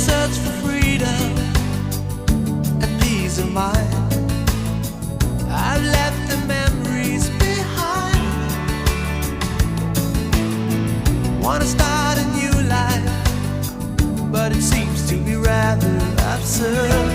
search for freedom and peace of mind. I've left the memories behind. Wanna start a new life, but it seems to be rather absurd.